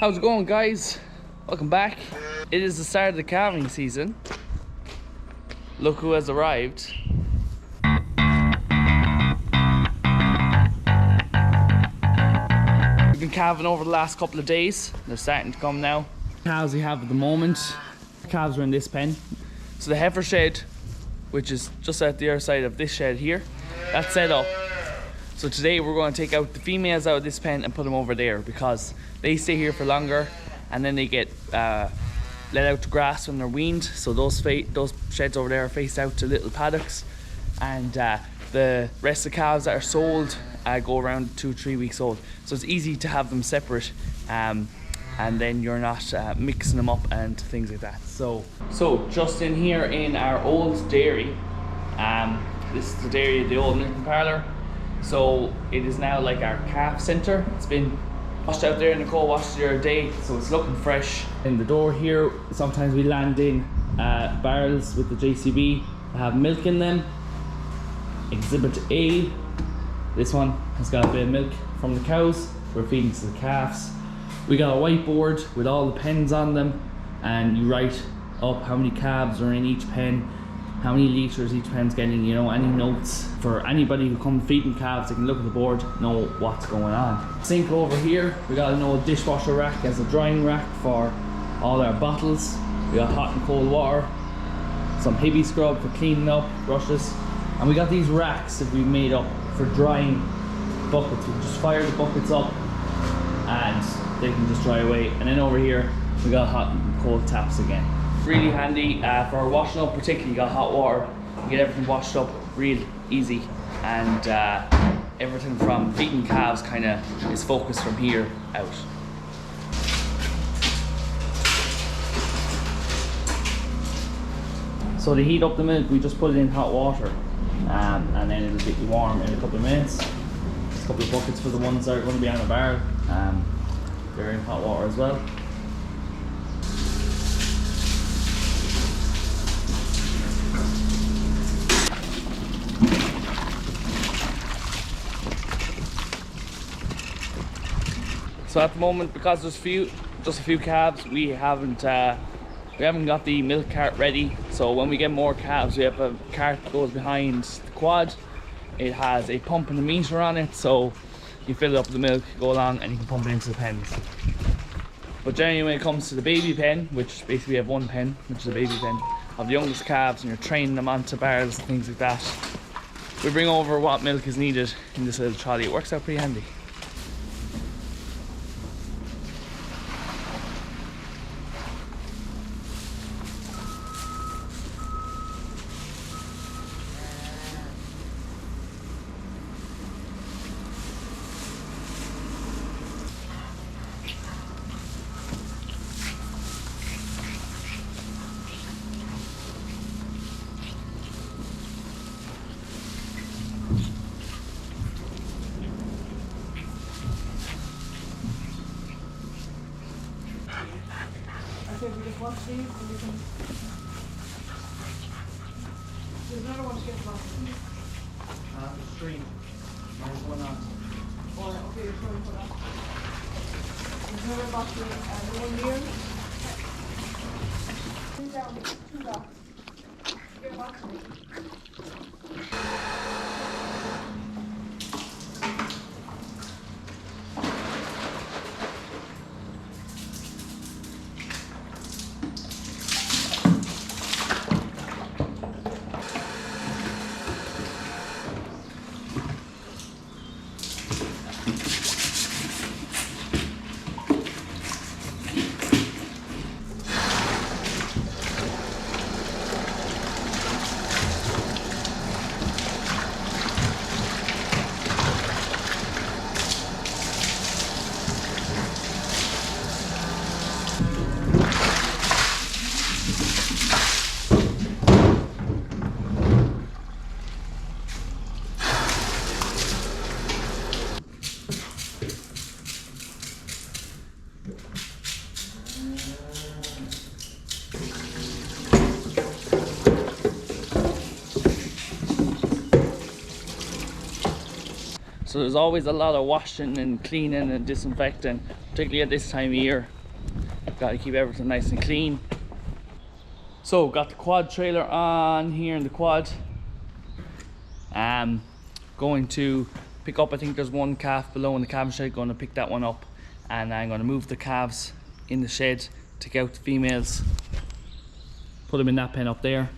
How's it going, guys? Welcome back. It is the start of the calving season. Look who has arrived. We've been calving over the last couple of days. They're starting to come now. Calves we have at the moment. Calves are in this pen. So the heifer shed, which is just at the other side of this shed here, that's set up. So today we're going to take out the females out of this pen and put them over there because they stay here for longer and then they get let out to grass when they're weaned. So those sheds over there are faced out to little paddocks, and the rest of the calves that are sold go around 2-3 weeks old. So it's easy to have them separate, and then you're not mixing them up and things like that. So just in here in our old dairy, this is the dairy of the old milking parlour. So it is now like our calf centre. It's been washed out there in the co-wash the other day, so it's looking fresh. In the door here, sometimes we land in barrels with the JCB that have milk in them. Exhibit A, this one has got a bit of milk from the cows. We're feeding to the calves. We got a whiteboard with all the pens on them, and you write up how many calves are in each pen, how many litres each pen's getting, you know, any notes. For anybody who comes feeding calves, they can look at the board, know what's going on. Sink over here, we got an old dishwasher rack as a drying rack for all our bottles. We got hot and cold water, some heavy scrub for cleaning up, brushes. And we got these racks that we made up for drying buckets. We just fire the buckets up and they can just dry away. And then over here, we got hot and cold taps again. Really handy for washing up, particularly. You got hot water, you get everything washed up real easy, and everything from feeding calves kind of is focused from here out. So to heat up the milk, we just put it in hot water, and then it'll get you warm in a couple of minutes. There's a couple of buckets for the ones that are going to be on a barrel. They're in hot water as well. So at the moment, because there's just a few calves, we haven't got the milk cart ready. So when we get more calves, we have a cart that goes behind the quad. It has a pump and a meter on it, so you fill it up with the milk, go along, and you can pump it into the pens. But generally, when it comes to the baby pen, which basically we have one pen, which is a baby pen of the youngest calves, and you're training them onto barrels and things like that, we bring over what milk is needed in this little trolley. It works out pretty handy. We just watch these and we can... There's another one to get about. The stream. There's one on. Oh, okay, you're showing for that. There's another box and one here. Two down, 2 boxes. Get a box of it. So there's always a lot of washing and cleaning and disinfecting, particularly at this time of year. Got to keep everything nice and clean. So got the quad trailer on here in the quad. Going to pick up, I think there's one calf below in the calving shed, going to pick that one up, and I'm going to move the calves in the shed, take out the females, put them in that pen up there.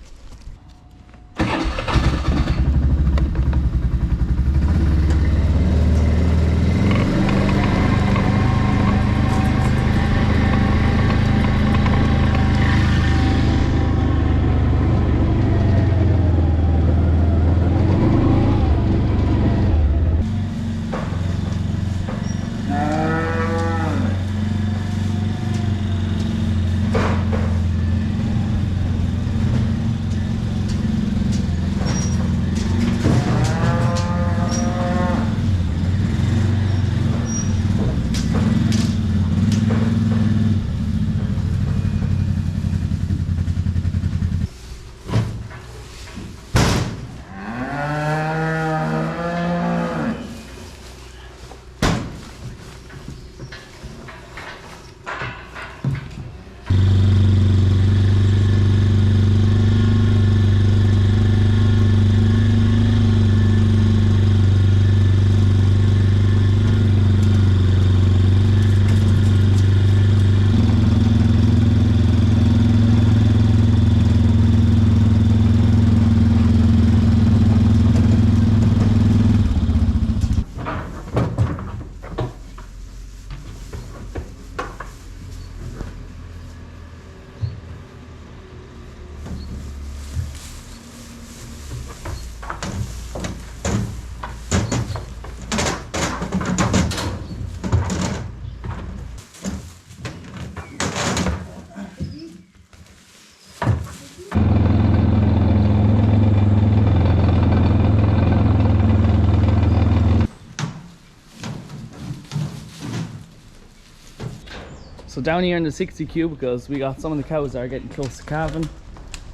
So down here in the 60 cube, because we got some of the cows that are getting close to calving,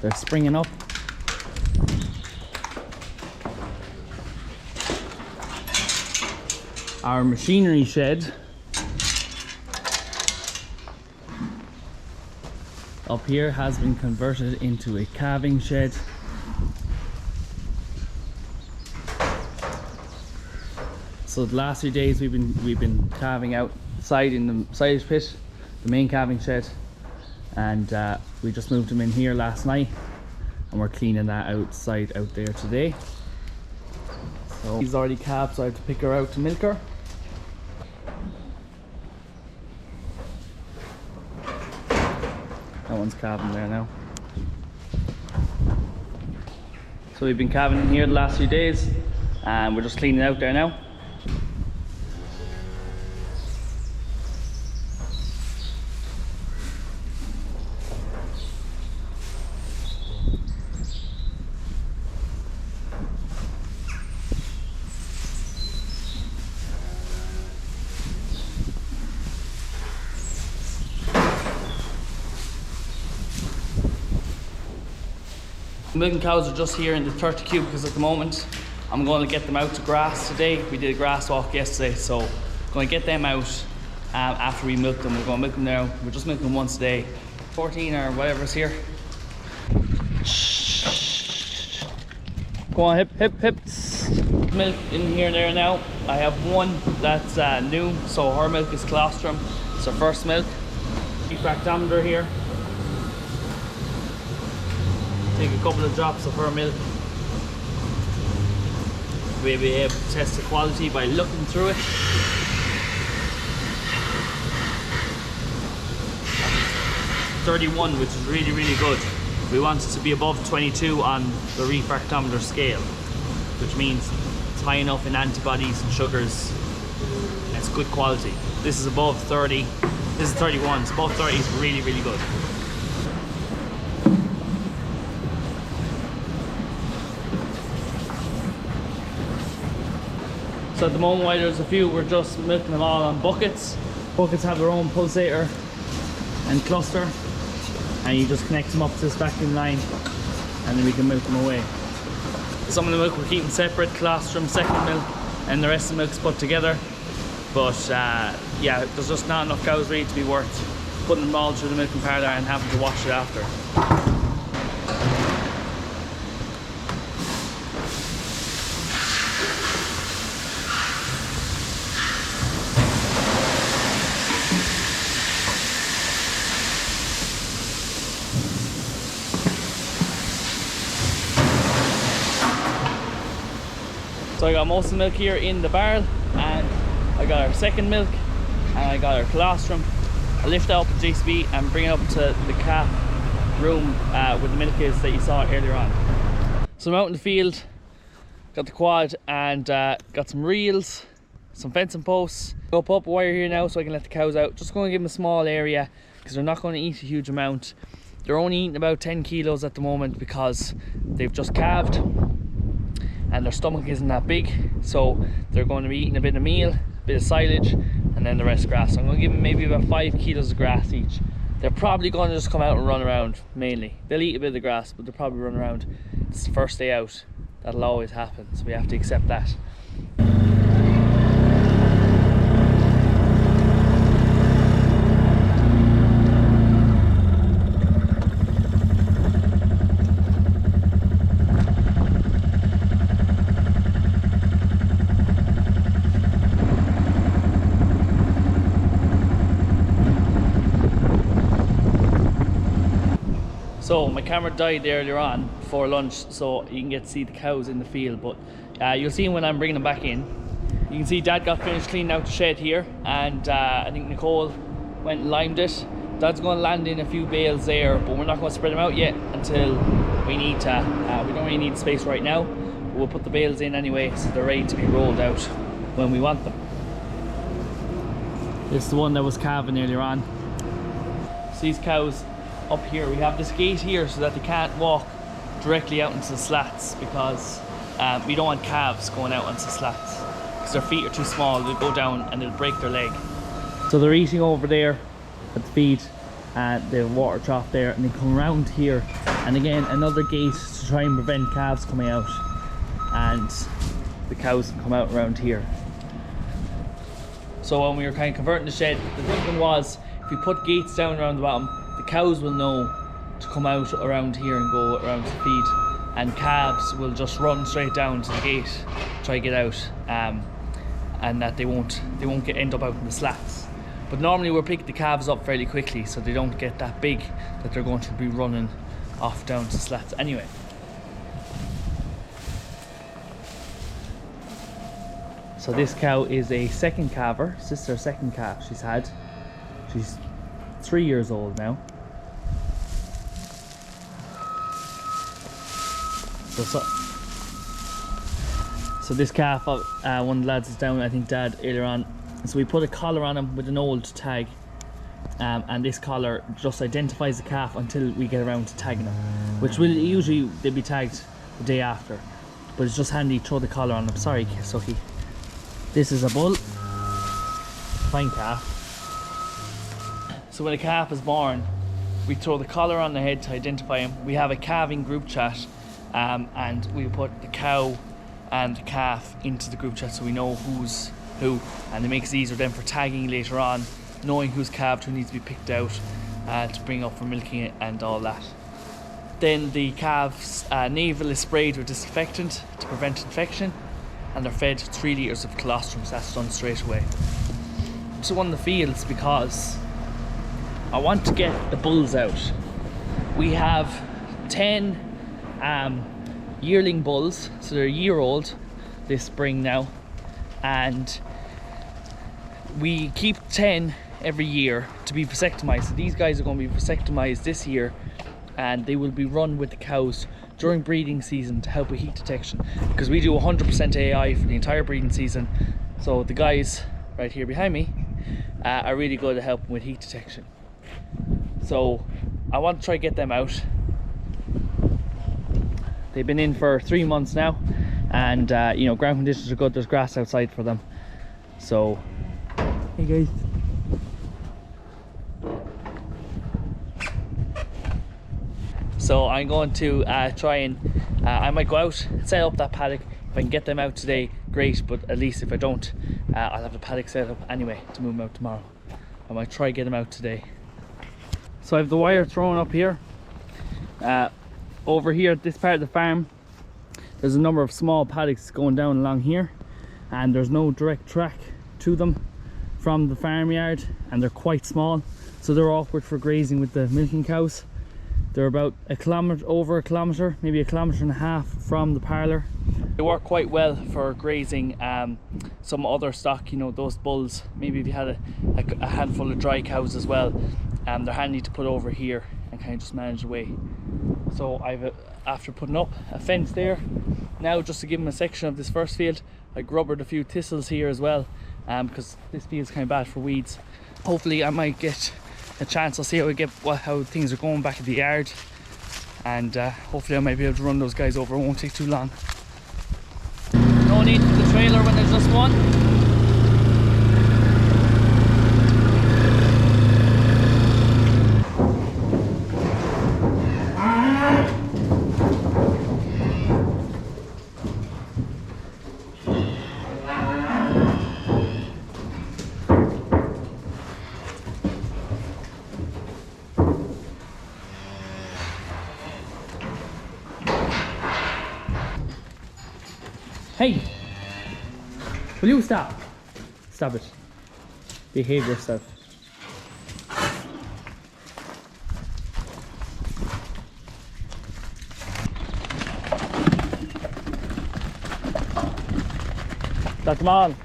they're springing up. Our machinery shed up here has been converted into a calving shed. So the last few days we've been calving outside in the silage pit, the main calving shed, and we just moved them in here last night, and we're cleaning that outside out there today. So she's already calved, so I have to pick her out to milk her. That one's calving there now. So we've been calving in here the last few days, and we're just cleaning out there now. Milking cows are just here in the 30 cube because at the moment I'm going to get them out to grass today. We did a grass walk yesterday, so I'm going to get them out after we milk them. We're going to milk them now. We're just milking them once a day. 14 or whatever's here. Go on, hip, hip, hip. Milk in here there now. I have one that's new, so her milk is colostrum. It's her first milk. Refractometer here. Take a couple of drops of her milk. We'll be able to test the quality by looking through it. 31, which is really, really good. We want it to be above 22 on the refractometer scale, which means it's high enough in antibodies and sugars. It's good quality. This is above 30. This is 31. So above 30 is really, really good. So at the moment, while there's a few, we're just milking them all on buckets. Buckets have their own pulsator and cluster, and you just connect them up to this vacuum line, and then we can milk them away. Some of the milk we're keeping separate, colostrum, second milk, and the rest of the milk's put together. But yeah, there's just not enough cows really to be worth putting them all through the milking parlour and having to wash it after. So I got most of the milk here in the barrel, and I got our second milk, and I got our colostrum. I lift it up with JCB and bring it up to the calf room where the milk is that you saw earlier on. So I'm out in the field, got the quad and got some reels, some fencing posts. Up a wire here now so I can let the cows out. Just going to give them a small area because they're not going to eat a huge amount. They're only eating about 10 kilos at the moment because they've just calved and their stomach isn't that big, so they're going to be eating a bit of meal, a bit of silage, and then the rest grass. So I'm going to give them maybe about 5 kilos of grass each. They're probably going to just come out and run around mainly. They'll eat a bit of the grass, but they'll probably run around. It's the first day out. That'll always happen, so we have to accept that. So my camera died earlier on before lunch, so you can get to see the cows in the field, but you'll see when I'm bringing them back in. You can see Dad got finished cleaning out the shed here, and I think Nicole went and limed it. Dad's going to land in a few bales there, but we're not going to spread them out yet until we need to. We don't really need space right now, but we'll put the bales in anyway so they're ready to be rolled out when we want them. This is the one that was calving earlier on. So these cows up here, we have this gate here so that they can't walk directly out into the slats, because we don't want calves going out onto the slats because their feet are too small. They'll go down and they'll break their leg. So they're eating over there at the feed and the water trough there, and they come around here, and again another gate to try and prevent calves coming out, and the cows can come out around here. So when we were kind of converting the shed, the thinking was if we put gates down around the bottom, the cows will know to come out around here and go around to feed, and calves will just run straight down to the gate, try to get out, and that they won't end up out in the slats. But normally we'll pick the calves up fairly quickly so they don't get that big that they're going to be running off down to slats anyway. So this cow is a second calver. This is her second calf she's had. She's 3 years old now. So this calf, one of the lads is down, I think Dad, earlier on. So we put a collar on him with an old tag, and this collar just identifies the calf until we get around to tagging him, which will usually they'll be tagged the day after, but it's just handy to throw the collar on him. Sorry, Sucky. This is a bull, fine calf. So when a calf is born, we throw the collar on the head to identify him. We have a calving group chat, and we put the cow and the calf into the group chat so we know who's who, and it makes it easier then for tagging later on, knowing who's calved, who needs to be picked out to bring up for milking it and all that. Then the calf's navel is sprayed with disinfectant to prevent infection, and they're fed 3 litres of colostrum, so that's done straight away. So on the fields, because I want to get the bulls out. We have 10 yearling bulls, so they're a year old this spring now, and we keep 10 every year to be vasectomized. So these guys are going to be vasectomized this year, and they will be run with the cows during breeding season to help with heat detection, because we do 100% AI for the entire breeding season. So the guys right here behind me are really good at helping with heat detection. So I want to try to get them out. They've been in for 3 months now, and you know, ground conditions are good. There's grass outside for them. So hey guys. So I'm going to try and I might go out, set up that paddock. If I can get them out today, great, but at least if I don't, I'll have the paddock set up anyway to move them out tomorrow. I might try get them out today. So I have the wire thrown up here. Over here at this part of the farm, there's a number of small paddocks going down along here, and there's no direct track to them from the farmyard, and they're quite small, so they're awkward for grazing with the milking cows. They're about over a kilometre, maybe 1.5 kilometres from the parlour. They work quite well for grazing some other stock, you know, those bulls. Maybe if you had a handful of dry cows as well, they're handy to put over here and kind of just manage the way. So after putting up a fence there, now just to give them a section of this first field, I grubbered a few thistles here as well, because this field's kind of bad for weeds. Hopefully I might get a chance. I'll see how things are going back at the yard, and hopefully I might be able to run those guys over. It won't take too long. No need for the trailer when there's just one. Hey, will you stop? Stop it. Behave yourself. That's them all.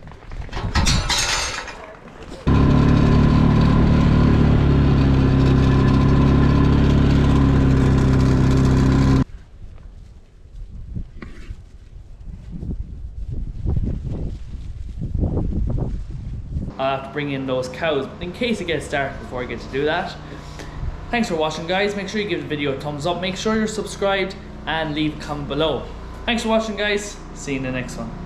I'll have to bring in those cows in case it gets dark before I get to do that. Thanks for watching, guys. Make sure you give the video a thumbs up, make sure you're subscribed, and leave a comment below. Thanks for watching, guys. See you in the next one.